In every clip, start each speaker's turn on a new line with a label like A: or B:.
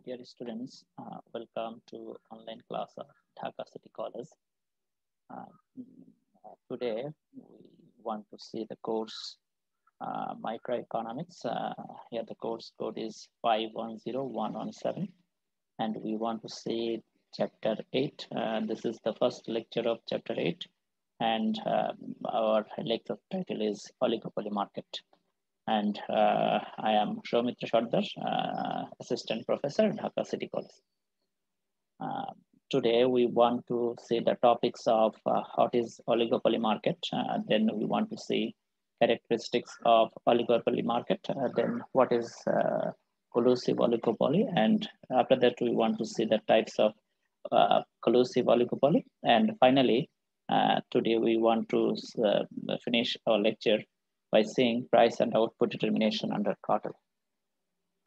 A: Dear students, welcome to online class of Dhaka City College. Uh, Today we want to see the course Microeconomics. Here the course code is 510117 and we want to see chapter 8. This is the first lecture of chapter 8 and our lecture title is Oligopoly Market. And I am Soumitra Sardar, Assistant Professor, Dhaka City College. Today we want to see the topics of what is oligopoly market. Then we want to see characteristics of oligopoly market. Then what is collusive oligopoly, and after that we want to see the types of collusive oligopoly. And finally, today we want to finish our lecture by seeing price and output determination under cartel.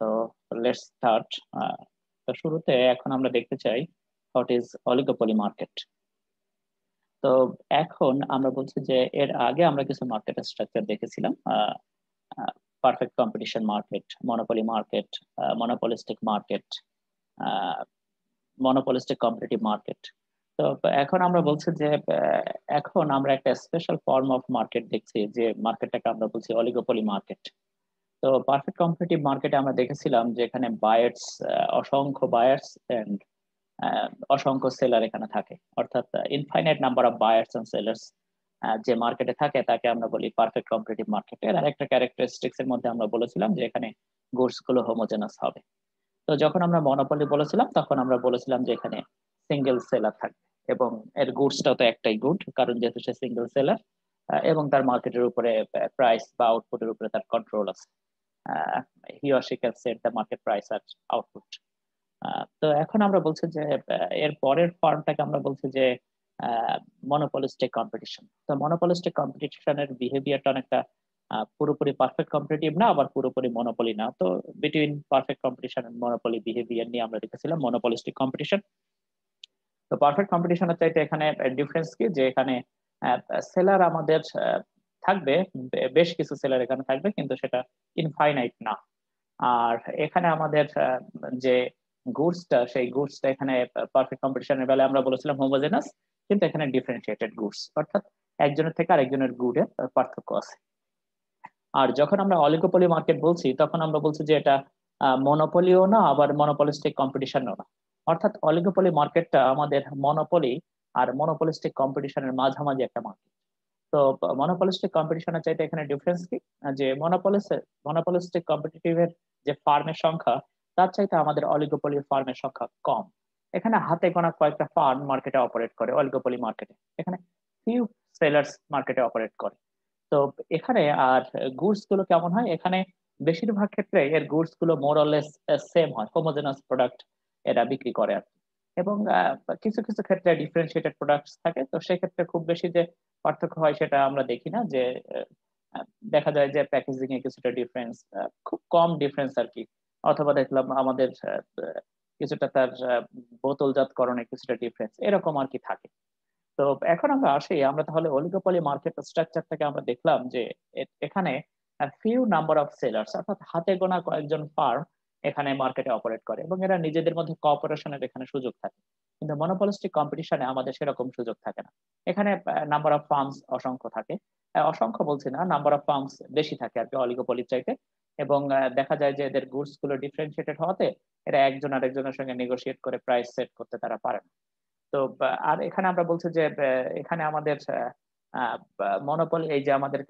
A: So let's start. তো শুরুতে এখন আমরা দেখতে চাই what is oligopoly market. তো এখন আমরা বলছি যে এর আগে আমরা কিছু মার্কেট স্ট্রাকচার দেখেছিলাম, perfect competition market, monopoly market, monopolistic market, monopolistic competitive market. তো এখন আমরা বলছি যে এখন আমরা একটা স্পেশাল ফর্ম অফ মার্কেট দেখছি, যে মার্কেটটাকে আমরা বলছি অলিগোপলি মার্কেট। তো পারফেক্ট কম্পিটিটিভ মার্কেটে আমরা দেখেছিলাম যে এখানে বায়ার্স, অসংখ্য বায়ার্স এন্ড অসংখ্য সেলার এখানে থাকে, অর্থাৎ infinite number of buyers and sellers যে মার্কেটে থাকে তাকে আমরা বলি পারফেক্ট কম্পিটিটিভ মার্কেট। এর আরেকটা ক্যারেক্টারিস্টিক্স এর মধ্যে আমরা বলেছিলাম যে এখানে গুডস গুলো হোমোজেনাস হবে। তো যখন আমরা মনোপলি বলেছিলাম তখন আমরা বলেছিলাম যে এখানে সিঙ্গেল সেলার থাকবে এবং এর গুডসটাও তো একটাই গুড, কারণ যেহেতু সে সিঙ্গেল সেলার এবং তার মার্কেটের উপরে প্রাইস বা আউটপুটের উপরে তার কন্ট্রোল আছে। He or she can set the market price আর আউটপুট। তো এখন আমরা বলছি যে এর পরের ফর্মটাকে আমরা বলছি যে মনোপলিস্টিক কম্পিটিশন। তো মনোপলিস্টিক কম্পিটিশনের বিহেভিয়ারটা অনেকটা পুরোপুরি পারফেক্ট কম্পিটিটিভ না, আবার পুরোপুরি মনোপলি না। তো between perfect competition and monopoly behaviour নিয়ে আমরা দেখেছিলাম মনোপলিস্টিক কম্পিটিশন। তো পারফেক্ট কম্পিটিশনের চাইতে এখানে ডিফারেন্স কি, যে এখানে সেলার আমাদের থাকবে, বেশ কিছু সেলার এখানে থাকবে, কিন্তু সেটা ইনফাইনাইট না। আর এখানে আমাদের যে গুডসটা, সেই গুডসটা এখানে পারফেক্ট কম্পিটিশনের বেলায় আমরা বলেছিলাম হোমোজেনাস, কিন্তু এখানে ডিফারেন্সিয়েটেড গুডস, অর্থাৎ একজনের থেকে আরেকজনের গুডের পার্থক্য আছে। আর যখন আমরা অলিগোপলি মার্কেট বলছি তখন আমরা বলছি যে এটা মনোপলিও না, আবার মনোপলিস্টিক কম্পিটিশনও না। অর্থাৎ অলিগোপলি মার্কেটটা আমাদের মনোপলি আর মনোপলিস্টিক কম্পিটিশনের মাঝামাঝি একটা মার্কেট। তো মনোপলিস্টিক কম্পিটিশনের চাইতে এখানে ডিফারেন্স কি, যে মনোপলিস্টিক কম্পিটিটিভের যে ফার্মের সংখ্যা তার চাইতে আমাদের অলিগোপলি ফার্মের সংখ্যা কম। এখানে হাতে গোনা কয়েকটা ফার্ম মার্কেটে অপারেট করে অলিগোপলি মার্কেটে, এখানে ফিউ সেলার্স মার্কেটে অপারেট করে। তো এখানে আর গুডস গুলো কেমন হয়, এখানে বেশিরভাগ ক্ষেত্রে এর গুডস গুলো মোর অর লেস সেম হয়, হোমোজেনাস প্রোডাক্ট এরা বিক্রি করে আর কি। এবং কিছু কিছু ক্ষেত্রে ডিফারেন্সিয়েটেড প্রোডাক্টস থাকে, তো সেক্ষেত্রে খুব বেশি যে পার্থক্য হয় সেটা আমরা দেখি না। যে দেখা যায় যে প্যাকেজিং এ কিছুটা ডিফারেন্স, খুব কম ডিফারেন্স আর কি, অথবা দেখলাম আমাদের কিছুটা তার বোতলজাতকরণে কিছুটা ডিফারেন্স এরকম আর কি থাকে। তো এখন আমরা আসি, আমরা তাহলে অলিগোপলি মার্কেট স্ট্রাকচারটাকে আমরা দেখলাম যে এখানে ফিউ নাম্বার অফ সেলার্স, অর্থাৎ হাতে গোনা কয়েকজন ফার্ম এখানে মার্কেটে অপারেট করে এবং এরা নিজেদের মধ্যে কোঅপারেশনের এখানে সুযোগ থাকে। কিন্তু মনোপলিস্টিক কম্পিটিশনে আমাদের সেরকম সুযোগ থাকে না। এখানে নাম্বার অফ ফার্মস অসংখ্য থাকে, অসংখ্য বলছি না, নাম্বার অফ ফার্মস বেশি থাকে আর কি অলিগোপলির চাইতে। এবং দেখা যায় যে এদের গুডস গুলো ডিফারেন্সিয়েটেড হওয়াতে এরা একজন আরেকজনের সঙ্গে নেগোশিয়েট করে প্রাইস সেট করতে তারা পারে না। তো আর এখানে আমরা বলছি যে এখানে আমাদের মনোপলি, এই যে আমাদের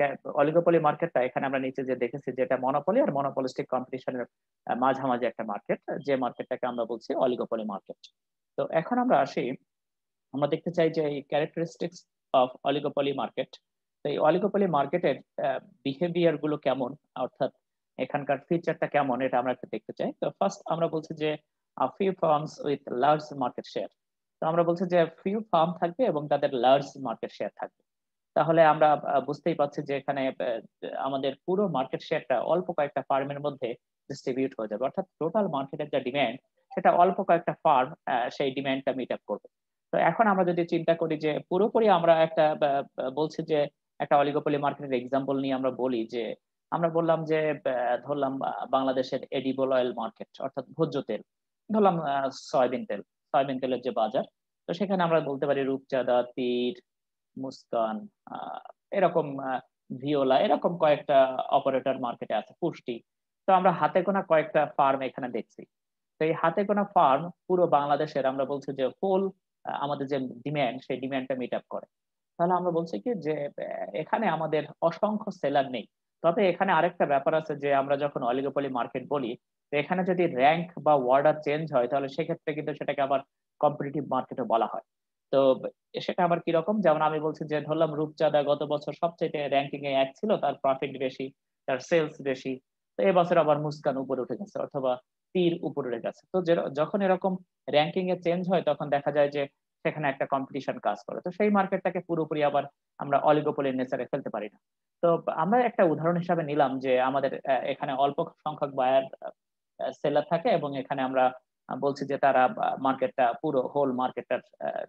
A: অলিগোপলি মার্কেটটা, এখানে আমরা নিচে যে দেখেছি যে এটা মনোপলি আর মনোপলিস্টিক কম্পিটিশনের মাঝামাঝি একটা মার্কেট, যে মার্কেটটাকে আমরা বলছি অলিগোপলি মার্কেট। তো এখন আমরা আসি, আমরা দেখতে চাই যে এই ক্যারেক্টারিস্টিক্স অফ অলিগোপলি মার্কেট। তো এই অলিগোপলি মার্কেটের বিহেভিয়ার গুলো কেমন, অর্থাৎ এখানকার ফিচারটা কেমন, এটা আমরা একটু দেখতে চাই। তো ফার্স্ট আমরা বলছি যে few firms with large market share. তো আমরা বলছি যে ফিউ ফার্ম থাকবে এবং তাদের লার্জ মার্কেট শেয়ার থাকবে। তাহলে আমরা বুঝতেই পারছি যে এখানে আমাদের পুরো মার্কেট শেয়ারটা অল্প কয়েকটা ফার্মের মধ্যে ডিস্ট্রিবিউট হয়ে যাবে, অর্থাৎ টোটাল মার্কেটের যে ডিমান্ড সেটা অল্প কয়েকটা ফার্ম সেই ডিমান্ডটা মিট আপ করবে। তো এখন আমরা যদি চিন্তা করি যে পুরোপুরি আমরা একটা বলছি যে একটা অলিগোপলি মার্কেটের এক্সাম্পল নিয়ে আমরা বলি, যে আমরা বললাম যে ধরলাম বাংলাদেশের এডিবল অয়েল মার্কেট, অর্থাৎ ভোজ্য তেল। ধরলাম সয়াবিন তেলের যে বাজার, তো সেখানে আমরা বলতে পারি রূপচাঁদা, তীর, মুস্কান, এরকম ভিওলা, এরকম কয়েকটা অপারেটর মার্কেটে আছে, পুষ্টি। তো আমরা হাতে গোনা কয়েকটা ফার্ম এখানে দেখছি। তো এই হাতে গোনা ফার্ম পুরো বাংলাদেশের আমরা বলছি যে ফুল আমাদের যে ডিমান্ড, সেই ডিমান্ডটা মিট আপ করে। তাহলে আমরা বলছি কি যে এখানে আমাদের অসংখ্য সেলার নেই। তবে এখানে আরেকটা ব্যাপার আছে যে আমরা যখন অলিগোপলি মার্কেট বলি, তো এখানে যদি র্যাঙ্ক বা ওয়ার্ডার চেঞ্জ হয় তাহলে সেক্ষেত্রে কিন্তু সেটাকে আবার কম্পিটিটিভ মার্কেটও বলা হয়। তো সেটা আবার কিরকম, যেমন আমি বলছি যে ধরলাম রূপচাঁদা গত বছর সবচেয়ে র্যাঙ্কিং এ 1 ছিল, তার প্রফিট বেশি, তার সেলস বেশি। তো এবছর আবার মুস্কান উপরে উঠে গেছে, অথবা তীর উপরে উঠে গেছে। তো যখন এরকম র্যাঙ্কিং এ চেঞ্জ হয় তখন দেখা যায় যে সেখানে একটা কম্পিটিশন কাজ করে। তো সেই মার্কেটটাকে পুরোপুরি আবার আমরা অলিগোপলির নেচারে ফেলতে পারি না। তো আমরা একটা উদাহরণ হিসাবে নিলাম যে আমাদের এখানে অল্প সংখ্যক বায়ার সেলার থাকে, এবং এখানে আমরা বলছি যে তারা মার্কেটটা, পুরো হোল মার্কেটটার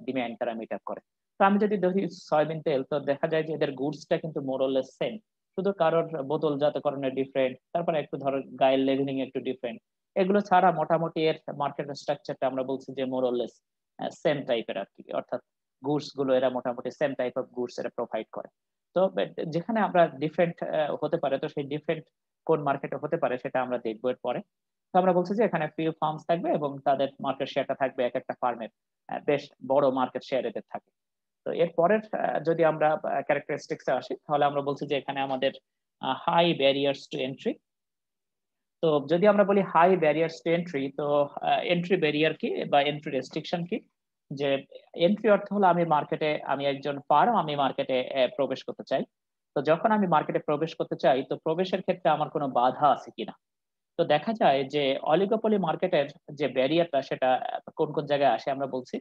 A: ডিমান্ড তারা মিট আপ করে। তো আমি যদি ধরি সয়াবিন তেল, তো দেখা যায় যে এদের গুডসটা কিন্তু মোরলেস সেম, শুধু কারোর বোতলজাতকরণের ডিফারেন্ট, তারপরে একটু ধরো গায়ের লেভেলিং একটু ডিফারেন্ট। এগুলো ছাড়া মোটামুটি এর মার্কেট স্ট্রাকচারটা আমরা বলছি যে মোরলেস সেম টাইপের আর কি, অর্থাৎ গুডস গুলো এরা মোটামুটি সেম টাইপ অফ গুডস এরা প্রোভাইড করে। তো যেখানে আমরা ডিফারেন্ট হতে পারে, তো সেই ডিফারেন্ট কোন মার্কেটে হতে পারে সেটা আমরা দেখবো এর পরে। তো আমরা বলছি যে এখানে ফিউ ফার্মস থাকবে এবং তাদের মার্কেট শেয়ারটা থাকবে এক একটা ফার্মের বেশ বড় মার্কেট শেয়ার এদের থাকে। তো এর পরের যদি আমরা ক্যারেক্টারিস্টিক্সে আসি, তাহলে আমরা বলছি যে এখানে আমাদের হাই ব্যারিয়ার্স টু এন্ট্রি। তো যদি আমরা বলি হাই ব্যারিয়ার্স টু এন্ট্রি, তো এন্ট্রি ব্যারিয়ার কি বা এন্ট্রি রেস্ট্রিকশন কি? যে এন্ট্রি অর্থ হলো আমি একজন ফার্ম, আমি মার্কেটে প্রবেশ করতে চাই। তো যখন আমি মার্কেটে প্রবেশ করতে চাই, তো প্রবেশের ক্ষেত্রে আমার কোনো বাধা আছে কিনা। তো দেখা যায় যে অলিগোপলি মার্কেটের যে ব্যারিয়ারটা, সেটা কোন কোন জায়গায় আসে আমরা বলছি।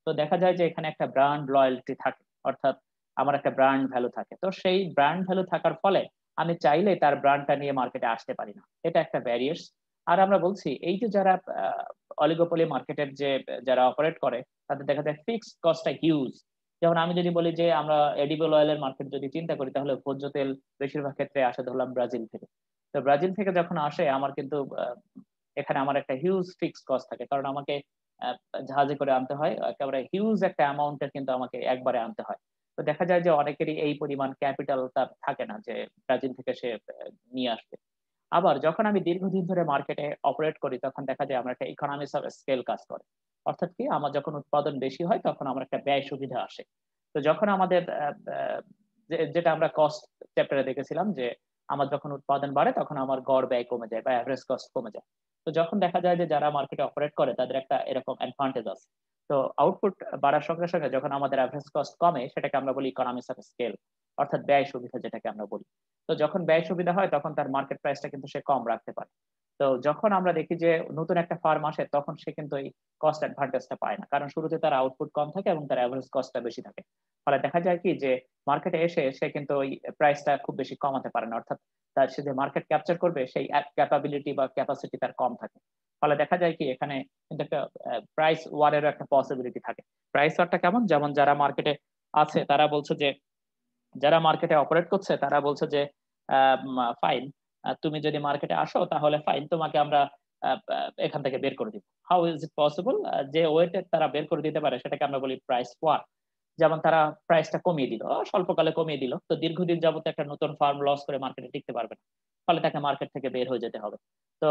A: তো দেখা যায় যে এখানে একটা ব্র্যান্ড লয়্যালটি থাকে, অর্থাৎ আমার একটা ব্র্যান্ড ভ্যালু থাকে। তো সেই ব্র্যান্ড ভ্যালু থাকার ফলে আমি চাইলে তার ব্র্যান্ডটা নিয়ে মার্কেটে আসতে পারি না, এটা একটা ব্যারিয়ার্স। আর আমরা বলছি এই যে যারা অলিগোপলি মার্কেটের যে যারা অপারেট করে, তাদের দেখা যায় ফিক্সড কস্টটা হিউজ। যেমন আমি যদি বলি যে আমরা এডিবল অয়েলের মার্কেট যদি চিন্তা করি, তাহলে ভোজ্য তেল বেশিরভাগ ক্ষেত্রে আসে ধরলাম ব্রাজিল থেকে। তো ব্রাজিল থেকে যখন আসে আমার কিন্তু এখানে আমার একটা হিউজ ফিক্সড কস্ট থাকে, কারণ আমাকে আহ, জাহাজে করে আনতে হয়, একেবারে হিউজ একটা অ্যামাউন্টের কিন্তু আমাকে একবারে আনতে হয়। তো দেখা যায় যে অনেকেরই এই পরিমাণ ক্যাপিটাল তার থাকে না যে ব্রাজিল থেকে সে নিয়ে আসবে। আবার যখন আমি দীর্ঘদিন ধরে মার্কেটে অপারেট করি, তখন দেখা যায় আমার একটা ইকোনমিক্স অফ স্কেল কাজ করে। অর্থাৎ কি, আমার যখন উৎপাদন বেশি হয় তখন আমার একটা ব্যয় সুবিধা আসে। তো যখন আমাদের যেটা আমরা কস্ট চ্যাপ্টারে দেখেছিলাম যে আমার যখন উৎপাদন বাড়ে তখন আমার গড় ব্যয় কমে যায় বা অ্যাভারেজ কস্ট কমে যায়। তো যখন দেখা যায় যে যারা মার্কেটে অপারেট করে তাদের একটা এরকম অ্যাডভান্টেজ আছে। তো আউটপুট বাড়ার সঙ্গে সঙ্গে যখন আমাদের অ্যাভারেজ কস্ট কমে, সেটাকে আমরা বলি ইকোনমিক্স অফ স্কেল, অর্থাৎ ব্যয় সুবিধা যেটাকে আমরা বলি। তো যখন ব্যয় সুবিধা হয় তখন তার মার্কেট প্রাইসটা কিন্তু সে কম রাখতে পারে। তো যখন আমরা দেখি যে নতুন একটা ফার্ম আসে, তখন সে কিন্তু এই কস্ট অ্যাডভান্টেজটা পায় না, কারণ শুরুতে তার আউটপুট কম থাকে এবং তার অ্যাভারেজ কস্টটা বেশি থাকে। ফলে দেখা যায় কি যে মার্কেটে এসে সে কিন্তু ওই প্রাইসটা খুব বেশি কমাতে পারে না, অর্থাৎ তার সে যে মার্কেট ক্যাপচার করবে সেই ক্যাপাবিলিটি বা ক্যাপাসিটি তার কম থাকে। ফলে দেখা যায় কি এখানে কিন্তু একটা প্রাইস ওয়ারেরও একটা পসিবিলিটি থাকে। প্রাইস ওয়ারটা কেমন, যেমন যারা মার্কেটে আছে তারা বলছে যে, যারা মার্কেটে অপারেট করছে তারা বলছে যে ফাইন, তুমি যদি মার্কেটে আসো তাহলে ফাইন, তোমাকে আমরা এখান থেকে বের করে দিব। How is it possible? যে ওয়েতে তারা বের করে দিতে পারে সেটাকে আমরা বলি প্রাইস ওয়ার। যেমন তারা প্রাইসটা কমিয়ে দিল, স্বল্পকালে কমিয়ে দিল, তো দীর্ঘদিন যাবত একটা নতুন ফার্ম লস করে মার্কেটে টিকতে পারবে না, ফলে তাকে মার্কেট থেকে বের হয়ে যেতে হবে। তো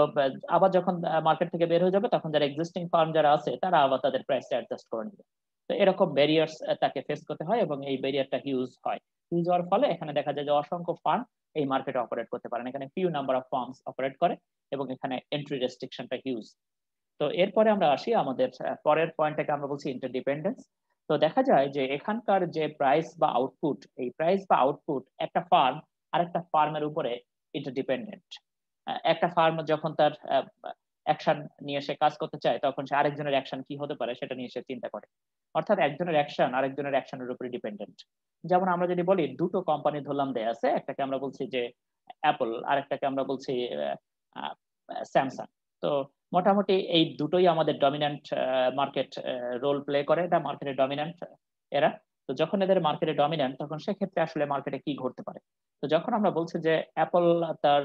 A: আবার যখন মার্কেট থেকে বের হয়ে যাবে তখন যারা এক্সিস্টিং ফার্ম যারা আছে তারা আবার তাদের প্রাইসটা অ্যাডজাস্ট করে নেবে। তো এরকম ব্যারিয়ার্স তাকে ফেস করতে হয়, এবং এই ব্যারিয়ারটা হিউজ হয়। হিউজ হওয়ার ফলে এখানে দেখা যায় যে অসংখ্য ফার্ম এই মার্কেটে অপারেট করতে পারে না, এখানে few number of firms operate করে, এবং এখানে এন্ট্রি রেস্ট্রিকশনটা হিউজ। তো এরপরে আমরা আসি আমাদের পরের পয়েন্টটাকে আমরা বলছি ইন্টারডিপেন্ডেন্স। তো দেখা যায় যে এখানকার যে প্রাইস বা আউটপুট, এই প্রাইস বা আউটপুট একটা ফার্ম আর একটা ফার্মের উপরে ইন্টারডিপেন্ডেন্ট। একটা ফার্ম যখন তার অ্যাকশন নিয়ে সে কাজ করতে চায়, তখন সে আরেকজনের অ্যাকশন কি হতে পারে সেটা নিয়ে সে চিন্তা করে। অর্থাৎ একজনের অ্যাকশন আরেকজনের অ্যাকশনের উপরে ডিপেন্ডেন্ট। যেমন আমরা যদি বলি দুটো কোম্পানি ধরলাম দেয়া আছে, একটাকে আমরা বলছি যে অ্যাপল, আরেকটাকে আমরা বলছি স্যামসাং। তো মোটামুটি এই দুটোই আমাদের ডমিন্যান্ট মার্কেট রোল প্লে করে, এটা মার্কেটের ডমিন্যান্ট এরা। তো যখন এদের মার্কেটে ডমিন্যান্ট, তখন সেক্ষেত্রে আসলে মার্কেটে কি ঘটতে পারে। তো যখন আমরা বলছি যে অ্যাপল তার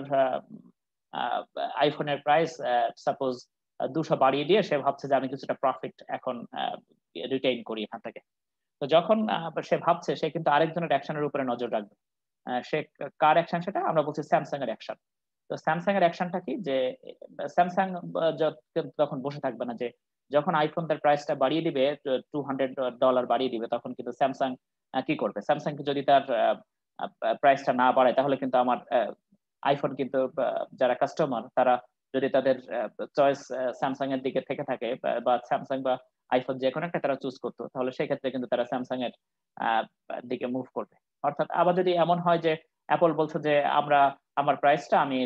A: আইফোনের প্রাইস সাপোজ 200 বাড়িয়ে দিয়ে সে ভাবছে যে আমি কিছুটা প্রফিট এখন রিটেইন করি এখান থেকে। তো যখন সে ভাবছে সে কিন্তু আরেকজনের অ্যাকশনের উপরে নজর রাখবে। সে কার অ্যাকশন সেটা? আমরা বলছি স্যামসাং এর অ্যাকশন। তো স্যামসাং এর অ্যাকশনটা কি? যে স্যামসাং তখন বসে থাকবে না যে যখন iPhone তার প্রাইসটা বাড়িয়ে দিবে $200 বাড়িয়ে দিবে তখন কিন্তু স্যামসাং কি করবে? স্যামসাং যদি তার প্রাইসটা না বাড়ায় তাহলে কিন্তু আমার iPhone কিন্তু যারা কাস্টমার তারা যদি তাদের চয়েস স্যামসাং এর দিকে থেকে থাকে বা স্যামসাং বা iPhone যেকোনো একটা তারা চুজ করতো তাহলে সেক্ষেত্রে কিন্তু তারা স্যামসাং এর দিকে মুভ করবে। অর্থাৎ আবার যদি এমন হয় যে অ্যাপল বলছে যে আমার প্রাইসটা আমি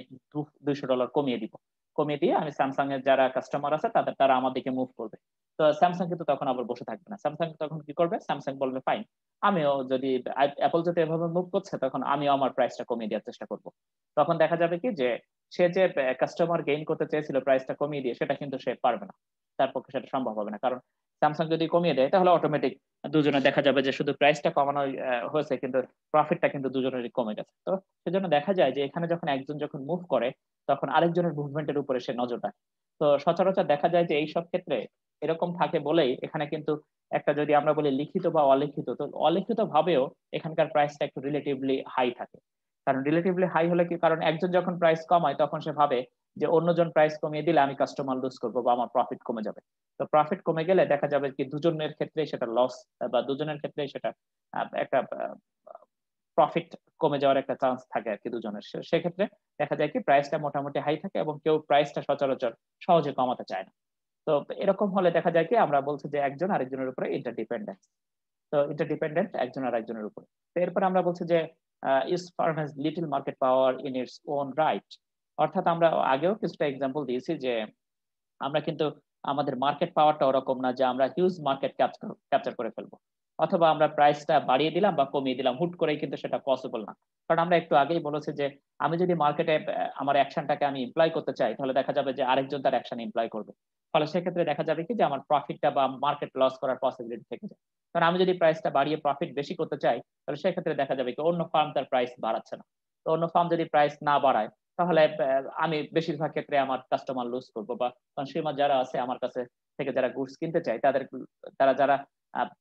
A: $200 কমিয়ে দিব। কমিয়ে দিয়ে আমি স্যামসাং এর যারা কাস্টমার আছে তারা আমার দিকে মুভ করবে। তো স্যামসাং কিন্তু তখন আবার বসে থাকবে না। স্যামসাং তখন কি করবে? স্যামসাং বলবে ফাইন। আমিও যদি অ্যাপল যদি এভাবে মুভ করছে তখন আমিও আমার প্রাইসটা কমিয়ে দেওয়ার চেষ্টা করব। তখন দেখা যাবে কি যে সে যে কাস্টমার গেইন করতে চেয়েছিল প্রাইসটা কমিয়ে দিয়ে সেটা কিন্তু সে পারবে না। তার পক্ষে সেটা সম্ভব হবে না। কারণ স্যামসাং যদি কমিয়ে দেয় তাহলে অটোমেটিক দুজনে দেখা যাবে যে শুধু প্রাইসটা কমানো হয়েছে কিন্তু প্রফিটটা কিন্তু দুজনেরই কমে গেছে। তো সেজন্য দেখা যায় যে এখানে যখন একজন যখন মুভ করে তখন আরেকজনের মুভমেন্টের উপরে সে নজর রাখে। তো সচরাচর দেখা যায় যে এইসব ক্ষেত্রে এরকম থাকে বলেই এখানে কিন্তু একটা যদি আমরা বলি লিখিত বা অলিখিত, তো অলিখিত ভাবেও এখানকার প্রাইসটা একটু রিলেটিভলি হাই থাকে। কারণ রিলেটিভলি হাই হলে কি, কারণ একজন যখন প্রাইস কমায় তখন সে ভাবে যে অন্যজন প্রাইস কমিয়ে দিলে আমি কাস্টমার লুজ করবো বা আমার প্রফিট কমে যাবে। তো প্রফিট কমে গেলে দেখা যাবে কি দুজনের ক্ষেত্রেই সেটা লস বা দুজনের ক্ষেত্রেই সেটা একটা প্রফিট কমে যাওয়ার একটা চান্স থাকে আর কি দুজনের। সেক্ষেত্রে দেখা যায় কি প্রাইসটা মোটামুটি হাই থাকে এবং কেউ প্রাইসটা সচরাচর সহজে কমাতে চায় না। তো এরকম হলে দেখা যায় কি আমরা বলছি যে একজন আরেকজনের উপরে ইন্টারডিপেন্ডেন্ট। তো ইন্টারডিপেন্ডেন্ট একজন আরেকজনের উপরে। তো এরপরে আমরা বলছি যে each firm has little market power in its own right. অর্থাৎ আমরা আগেও কিছুটা এক্সাম্পল দিয়েছি যে আমরা কিন্তু আমাদের মার্কেট পাওয়ারটা ওরকম না যে আমরা হিউজ মার্কেট ক্যাপচার করে ফেলবো, অথবা আমরা প্রাইসটা বাড়িয়ে দিলাম বা কমিয়ে দিলাম হুট করেই কিন্তু সেটা পসিবল না। কারণ আমরা একটু আগেই বলেছি যে আমি যদি মার্কেটে আমার অ্যাকশনটাকে আমি ইমপ্লয় করতে চাই তাহলে দেখা যাবে যে আরেকজন তার অ্যাকশন ইমপ্লয় করবে। ফলে সেক্ষেত্রে দেখা যাবে কি যে আমার প্রফিটটা বা মার্কেট লস করার পসিবিলিটি থেকে যায়। কারণ আমি যদি প্রাইসটা বাড়িয়ে প্রফিট বেশি করতে চাই তাহলে সেক্ষেত্রে দেখা যাবে কি অন্য ফার্ম তার প্রাইস বাড়াচ্ছে না। তো অন্য ফার্ম যদি প্রাইস না বাড়ায় তাহলে আমি বেশিরভাগ ক্ষেত্রে আমার কাস্টমার লুজ করবো বা কনজিউমার যারা আছে আমার কাছে থেকে যারা গুডস কিনতে চায় তারা যারা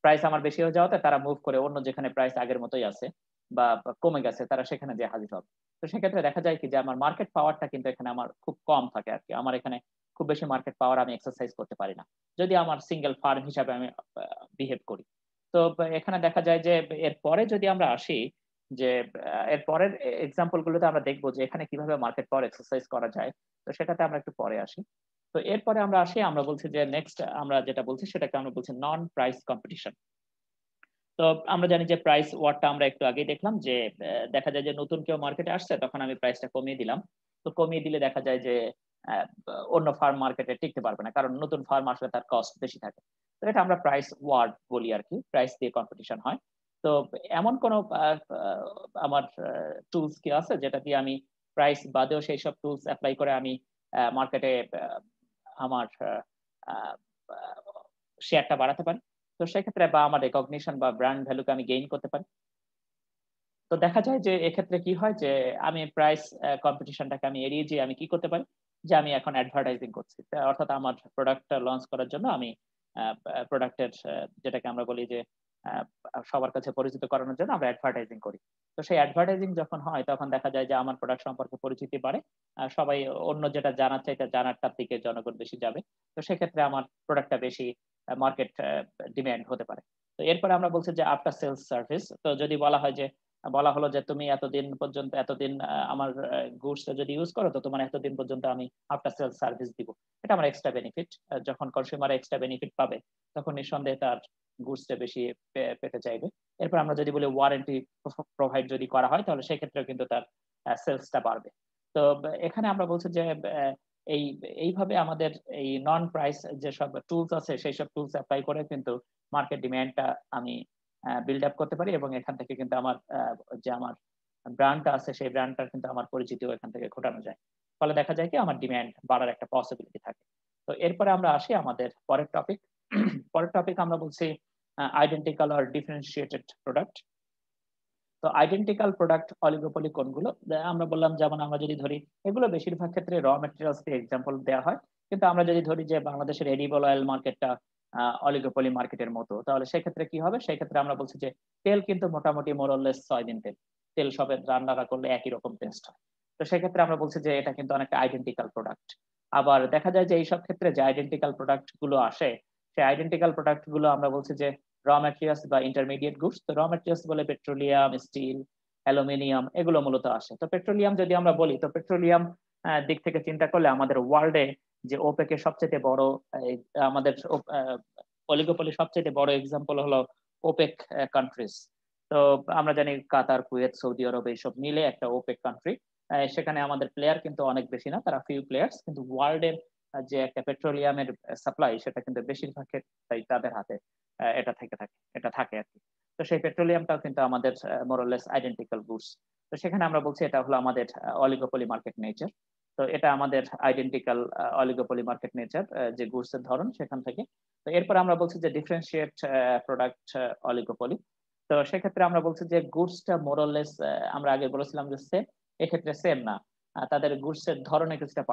A: প্রাইস আমার বেশি হয়ে যাওয়াতে তারা মুভ করে অন্য যেখানে প্রাইস আগের মতোই আছে বা কমে গেছে তারা সেখানে যে হাজির হবে। তো সেক্ষেত্রে দেখা যায় কি যে আমার মার্কেট পাওয়ারটা কিন্তু এখানে আমার খুব কম থাকে আর কি। আমার এখানে খুব বেশি মার্কেট পাওয়ার আমি এক্সারসাইজ করতে পারি না যদি আমার সিঙ্গেল ফার্ম হিসাবে আমি বিহেভ করি। তো এখানে দেখা যায় যে এরপরে যদি আমরা আসি যে এর পরের এক্সাম্পল গুলোতে আমরা দেখবো যে এখানে কিভাবে মার্কেট পাওয়ার এক্সারসাইজ করা যায়। তো সেটাতে আমরা একটু পরে আসি। তো এরপরে আমরা আসি, আমরা বলছি যে নেক্সট আমরা যেটা বলছি সেটাকে আমরা বলছি নন প্রাইস কম্পিটিশন। তো আমরা জানি যে প্রাইস ওয়ারটা আমরা একটু আগেই দেখলাম যে দেখা যায় যে নতুন কেউ মার্কেটে আসছে তখন আমি প্রাইসটা কমিয়ে দিলাম। তো কমিয়ে দিলে দেখা যায় যে আহ, অন্য ফার্ম মার্কেটে টিকতে পারবে না, কারণ নতুন ফার্ম আসলে তার কস্ট বেশি থাকে। তো এটা আমরা প্রাইস ওয়ার বলি আর কি, প্রাইস দিয়ে কম্পিটিশন হয়। তো এমন কোন আমার টুলস কি আছে যেটা দিয়ে আমি প্রাইস বাদেও সেই সব টুলস অ্যাপ্লাই করে আমি মার্কেটে আমার শেয়ারটা বাড়াতে পারি। তো সেক্ষেত্রে বা আমার রেকগনিশন বা ব্র্যান্ড ভ্যালুকে আমি গেইন করতে পারি। তো দেখা যায় যে এক্ষেত্রে কি হয় যে আমি প্রাইস কম্পিটিশনটাকে আমি এড়িয়ে যেয়ে আমি কি করতে পারি যে আমি এখন অ্যাডভার্টাইজিং করছি। অর্থাৎ আমার প্রোডাক্টটা লঞ্চ করার জন্য আমি প্রোডাক্টের যেটাকে আমরা বলি যে আহ, সবার কাছে পরিচিত করানোর জন্য আমরা অ্যাডভার্টাইজিং করি। তো সেই অ্যাডভার্টাইজিং যখন হয় তখন দেখা যায় যে আমার প্রোডাক্ট সম্পর্কে পরিচিতি বাড়ে। সবাই অন্য যেটা জানার চাইতে জানারটার দিকে জনগণ বেশি যাবে। তো সেক্ষেত্রে আমার প্রোডাক্টটা বেশি মার্কেট ডিমান্ড হতে পারে। তো এরপরে আমরা বলছি যে আফটার সেলস সার্ভিস। তো যদি বলা হয় যে বলা হলো যে তুমি এতদিন পর্যন্ত এতদিন আমার গুডসটা যদি ইউজ করো তো তোমার এতদিন পর্যন্ত আমি আফটার সেল সার্ভিস দিব। এটা আমার এক্সট্রা বেনিফিট। যখন কনজিউমার এক্সট্রা বেনিফিট পাবে তখন নিঃসন্দেহে তার গুডসটা বেশি পেতে চাইবে। এরপর আমরা যদি বলি ওয়ারেন্টি প্রোভাইড যদি করা হয় তাহলে সেক্ষেত্রেও কিন্তু তার সেলসটা বাড়বে। তো এখানে আমরা বলছি যে এই এইভাবে আমাদের এই নন প্রাইস যেসব টুলস আছে সেই সব টুলস অ্যাপ্লাই করে কিন্তু মার্কেট ডিমান্ডটা আমি বিল্ড আপ করতে পারি এবং এখান থেকে কিন্তু আমার যে আমার ব্র্যান্ডটা আছে সেই ব্র্যান্ডটার কিন্তু আমার পরিচিতিও এখান থেকে ঘটানো যায়। ফলে দেখা যায় কি আমার ডিমান্ড বাড়ার একটা পসিবিলিটি থাকে। তো এরপরে আমরা আসি আমাদের পরের টপিক। পরের টপিক আমরা বলছি আইডেন্টিক্যাল অর ডিফারেন্সিয়েটেড প্রোডাক্ট। তো আইডেন্টিক্যাল প্রোডাক্ট অলিগোপলি কোনগুলো? আমরা বললাম যেমন আমরা যদি ধরি এগুলো বেশিরভাগ ক্ষেত্রে র মেটেরিয়ালস দিয়ে এক্সাম্পল দেওয়া হয়। কিন্তু আমরা যদি ধরি যে বাংলাদেশের এডিবল অয়েল মার্কেটটা অলিগোপলি মার্কেটের মতো, তাহলে সেক্ষেত্রে কি হবে? সেক্ষেত্রে আমরা বলছি যে তেল কিন্তু মোটামুটি মোরলেস সয়াবিন তেল, তেল সবের রান্নাটা করলে একই রকম টেস্ট হয়। তো সেক্ষেত্রে আমরা বলছি যে এটা কিন্তু অনেকটা আইডেন্টিক্যাল প্রোডাক্ট। আবার দেখা যায় যে এইসব ক্ষেত্রে যে আইডেন্টিক্যাল প্রোডাক্ট গুলো আসে, সেই আইডেন্টিক্যাল প্রোডাক্ট গুলো আমরা বলছি যে র ম্যাটেরিয়ালস বা ইন্টারমিডিয়েট গুডস। তো র ম্যাটেরিয়ালস বলে পেট্রোলিয়াম, স্টিল, অ্যালুমিনিয়াম এগুলো মূলত আসে। তো পেট্রোলিয়াম যদি আমরা বলি, তো পেট্রোলিয়াম দিক থেকে চিন্তা করলে আমাদের ওয়ার্ল্ডে যে ওপেক এর সবচেয়ে বড় আমাদের অলিগোপলি সবচেয়ে বড় এক্সাম্পল হলো ওপেক কান্ট্রিজ। তো আমরা জানি কাতার, কুয়েত, সৌদি আরব এইসব মিলে একটা ওপেক কান্ট্রি। সেখানে আমাদের প্লেয়ার কিন্তু অনেক বেশি না, তারা ফিউ প্লেয়ার্স, কিন্তু ওয়ার্ল্ডের যে একটা পেট্রোলিয়ামের সাপ্লাই সেটা কিন্তু বেশিরভাগ ক্ষেত্রেই তাদের হাতে এটা থাকে আর কি। তো সেই পেট্রোলিয়ামটাও কিন্তু আমাদের মোরলেস আইডেন্টিক্যাল গুডস। তো সেখানে আমরা বলছি এটা হলো আমাদের অলিগোপলি মার্কেট নেচার। তো এটা আমাদের আইডেন্টিক্যাল অলিগোপলি মার্কেট নেচার, যে গুডস এর ধরন সেখান থেকে। তো এরপর আমরা বলছি যে ডিফারেন্সিয়েট প্রোডাক্ট অলিগোপলি। তো সেক্ষেত্রে আমরা বলছি যে গুডসটা মোরলেস, আমরা আগে বলেছিলাম যে সেম, এক্ষেত্রে সেম না। তাদের গুডস এর ধরনে কিছুটা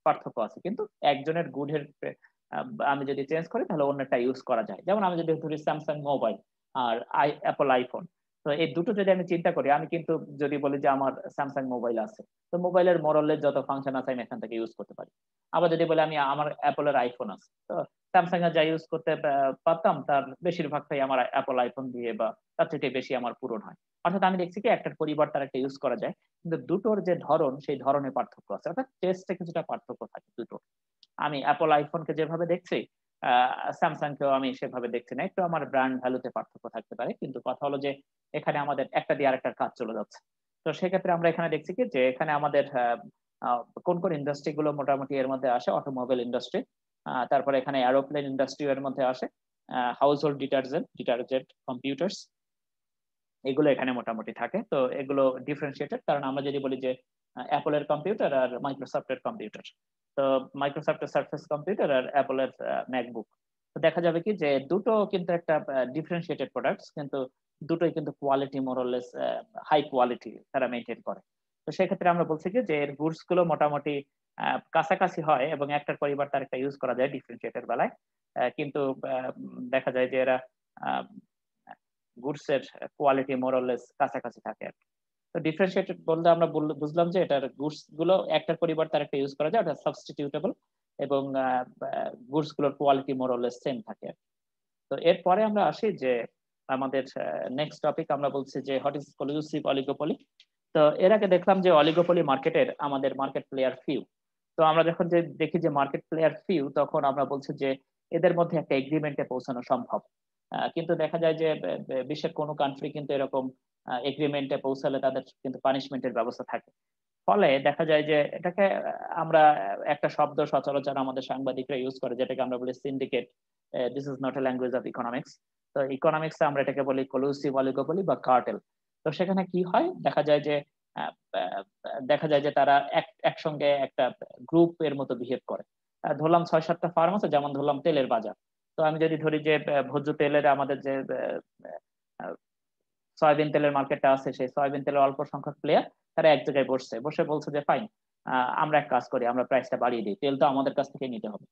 A: পার্থক্য আছে, কিন্তু একজনের গুডের আমি যদি চেঞ্জ করি তাহলে অন্যটা ইউজ করা যায়। যেমন আমি যদি ধরি স্যামসাং মোবাইল আর অ্যাপল আইফোন, তো এই দুটো যদি আমি চিন্তা করি, আমি কিন্তু যদি বলি যে আমার স্যামসাং মোবাইল আছে, তো মোবাইলের মোরলের যত ফাংশন আছে আমি এখান থেকে ইউজ করতে পারি। আবার যদি বলি আমি আমার অ্যাপলের আইফোন আছে, তো স্যামসাং এর যা ইউজ করতে পারতাম তার বেশিরভাগটাই আমার অ্যাপল আইফোন দিয়ে বা তার থেকে বেশি আমার পূরণ হয়। অর্থাৎ আমি দেখছি কি একটার পরিবার তার একটা ইউজ করা যায়, কিন্তু দুটোর যে ধরন সেই ধরনে পার্থক্য আছে, অর্থাৎ টেস্টে কিছুটা পার্থক্য থাকে দুটো। আমি অ্যাপল আইফোনকে যেভাবে দেখছি, স্যামসাং কেও আমি সেভাবে দেখছি না, একটু আমার ব্র্যান্ড ভ্যালুতে পার্থক্য থাকতে পারে, কিন্তু কথা হলো যে এখানে আমাদের একটা দিয়ে আরেকটার কাজ চলে যাচ্ছে। তো সেক্ষেত্রে আমরা এখানে দেখছি কি যে এখানে আমাদের কোন কোন ইন্ডাস্ট্রি গুলো মোটামুটি এর মধ্যে আসে, অটোমোবাইল ইন্ডাস্ট্রি, তারপরে এখানে এরোপ্লেন ইন্ডাস্ট্রি এর মধ্যে আসে, হাউস হোল্ড ডিটারজেন্ট, কম্পিউটার্স, এগুলো এখানে মোটামুটি থাকে। তো এগুলো ডিফারেন্সিয়েটেড, কারণ আমরা যদি বলি যে অ্যাপলের কম্পিউটার আর মাইক্রোসফটের কম্পিউটার, তো মাইক্রোসফটের সারফেস কম্পিউটার আর অ্যাপলের ম্যাকবুক, তো দেখা যাবে কি যে দুটো কিন্তু একটা ডিফারেন্সিয়েটেড প্রোডাক্টস, কিন্তু দুটোই কিন্তু কোয়ালিটি মোরলেস হাই কোয়ালিটি তারা মেনটেন করে। তো সেক্ষেত্রে আমরা বলছি কি যে এর গুডস গুলো মোটামুটি কাছাকাছি হয় এবং একটার পরিবার তার একটা ইউজ করা যায় ডিফারেন্সিয়েটেড বেলায়। কিন্তু দেখা যায় যে এরা গুডস এর কোয়ালিটি মোরলেস কাছাকাছি থাকে আর কি। তো ডিফারেন্সিয়েটেড বলতে আমরা বুঝলাম যে এটার গুডস গুলো একটার পরিবার তার একটা ইউজ করা যায়, ওটা সাবস্টিটিউটেবল, এবং গুডস গুলোর কোয়ালিটি মোরলেস সেম থাকে আর কি। তো এরপরে আমরা আসি যে আমাদের নেক্সট টপিক, আমরা বলছি যে হোয়াট ইজ কলুসিভ অলিগোপলি। তো এর আগে দেখলাম যে অলিগোপলি মার্কেটের আমাদের মার্কেট প্লেয়ার ফিউ। তো আমরা যখন যে দেখি যে মার্কেট প্লেয়ার ফিউ, তখন আমরা বলছি যে এদের মধ্যে একটা এগ্রিমেন্টে পৌঁছানো সম্ভব। কিন্তু দেখা যায় যে বিশ্বের কোনো কান্ট্রি কিন্তু এরকম এগ্রিমেন্টে পৌঁছালে তাদের কিন্তু পানিশমেন্টের ব্যবস্থা থাকে। ফলে দেখা যায় যে এটাকে আমরা একটা শব্দ সচরাচর আমাদের সাংবাদিকরা ইউজ করে, যেটাকে আমরা বলি syndicate. This is not a language of economics. তো ইকোনমিক্স আমরা এটাকে বলি কলুসিভ অলিগোপলি বা কার্টেল। তো সেখানে কি হয়, আহ, আহ, দেখা যায় যে তারা একসঙ্গে একটা গ্রুপ এর মতো বিহেভ করে। ধরলাম 6-7টা ফার্ম আছে, যেমন ধরলাম তেলের বাজার। তো আমি যদি ধরি যে ভোজ্য তেলের আমাদের যে সয়াবিন তেলের মার্কেটটা আছে, সেই সয়াবিন তেলের অল্প সংখ্যক প্লেয়ার তারা এক জায়গায় বসে বলছে যে ফাইন, আমরা এক কাজ করি, আমরা প্রাইসটা বাড়িয়ে দিই, তেল তো আমাদের কাছ থেকে নিতে হবে,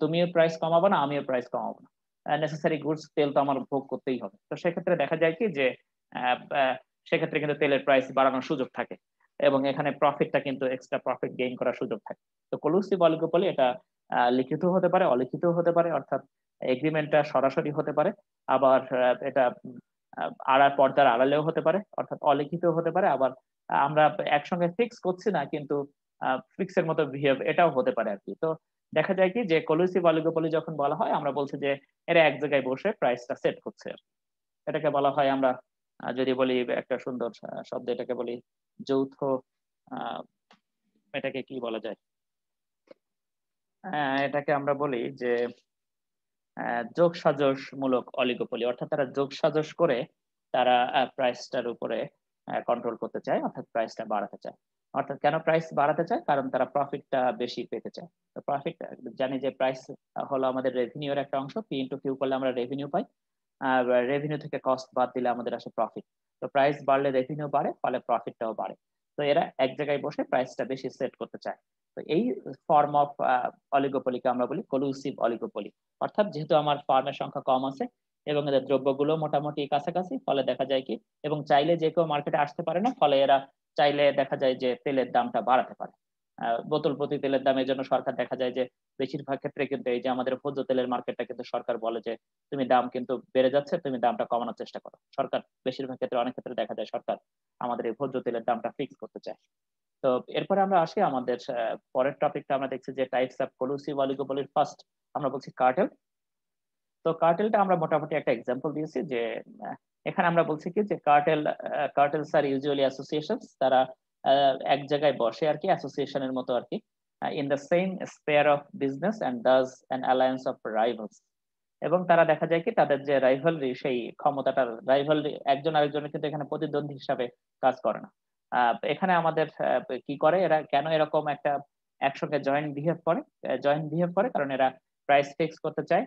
A: তুমিও প্রাইস কমাবো না, আমিও প্রাইস কমাবো না, নেসেসারি গুডস তেল তো আমার ভোগ করতেই হবে। তো সেক্ষেত্রে দেখা যায় কি যে আহ, আহ, সেক্ষেত্রে কিন্তু তেলের প্রাইস বাড়ানোর সুযোগ থাকে, এবং এখানে প্রফিটটা কিন্তু এক্সট্রা প্রফিট গেইন করার সুযোগ থাকে। তো কলুসিভ অলিগোপলি এটা লিখিত হতে পারে, অলিখিত হতে পারে, অর্থাৎ এগ্রিমেন্টটা সরাসরি হতে পারে, আবার এটা আড়ার পর্দার আড়ালেও হতে পারে, অর্থাৎ অলিখিত হতে পারে, আবার আমরা একসঙ্গে ফিক্স করছি না কিন্তু ফিক্সের মতো বিহেভ, এটাও হতে পারে আর কি। তো দেখা যায় কি যে কলুসিভ অলিগোপলি যখন বলা হয়, আমরা বলছি যে এরা এক জায়গায় বসে প্রাইসটা সেট করছে। এটাকে বলা হয় আমরা যদি বলি একটা সুন্দর শব্দ, এটাকে বলি যৌথ, আহ, এটাকে কি বলা যায়, এটাকে আমরা বলি যে যোগসাজশ মূলক অলিগোপলি, অর্থাৎ তারা যোগসাজশ করে তারা প্রাইসটার উপরে কন্ট্রোল করতে চায়, অর্থাৎ প্রাইসটা বাড়াতে চায়। অর্থাৎ কেন প্রাইস বাড়াতে চায়? কারণ তারা প্রফিটটা বেশি পেতে চায়। তো প্রফিট, জানি যে প্রাইস হলো আমাদের রেভিনিউর একটা অংশ, পি ইন্টু কিউ করলে আমরা রেভিনিউ পাই, আর রেভিনিউ থেকে কস্ট বাদ দিলে আমাদের আসে প্রফিট। তো প্রাইস বাড়লে রেভিনিউ বাড়ে, ফলে প্রফিটটাও বাড়ে। তো এরা এক জায়গায় বসে প্রাইসটা বেশি সেট করতে চায়। তো এই ফর্ম অফ অলিগোপলিকে আমরা বলি কলুসিভ অলিগোপলি। অর্থাৎ যেহেতু আমার ফার্মের সংখ্যা কম আছে এবং এদের দ্রব্যগুলো মোটামুটি কাছাকাছি, ফলে দেখা যায় কি, এবং চাইলে যে কেউ মার্কেটে আসতে পারে না, ফলে এরা চাইলে দেখা যায় যে তেলের দামটা বাড়াতে পারে। বোতল প্রতি তেলের দাম, এই জন্য সরকার দেখা যায় যে বেশিরভাগ ক্ষেত্রে কিন্তু এই যে আমাদের ভোজ্য তেলের মার্কেটটা কিন্তু সরকার বলে যে তুমি দাম কিন্তু বেড়ে যাচ্ছে, তুমি দামটা কমানোর চেষ্টা করো। সরকার বেশিরভাগ ক্ষেত্রে, অনেক ক্ষেত্রে দেখা যায় সরকার আমাদের এই ভোজ্য তেলের দামটা ফিক্স করতে চায়। তো এরপরে আমরা আসি আমাদের পরের টপিকটা, আমরা দেখছি যে টাইপস অফ কলুসিভ অলিগোপলির ফার্স্ট আমরা বলছি কার্টেল। তো কার্টেলটা আমরা মোটামুটি একটা এক্সাম্পল দিয়েছি যে এখানে আমরা বলছি কি যে কার্টেলস আর ইউজুয়ালি অ্যাসোসিয়েশনস, তারা এক জায়গায় বসে আর কি, অ্যাসোসিয়েশনের মতো আর কি, in the same sphere of business and does an alliance of rivals. এবং তারা দেখা যায় কি তাদের যে রাইভালরি, সেই ক্ষমতাটার রাইভালরি, একজন আরেকজনের কিন্তু এখানে প্রতিদ্বন্দ্বী হিসাবে কাজ করে না। এখানে আমাদের কি করে এরা, কেন এরকম একটা একসঙ্গে জয়েন্ট বিহেভ করে, কারণ এরা প্রাইস ফিক্স করতে চায়।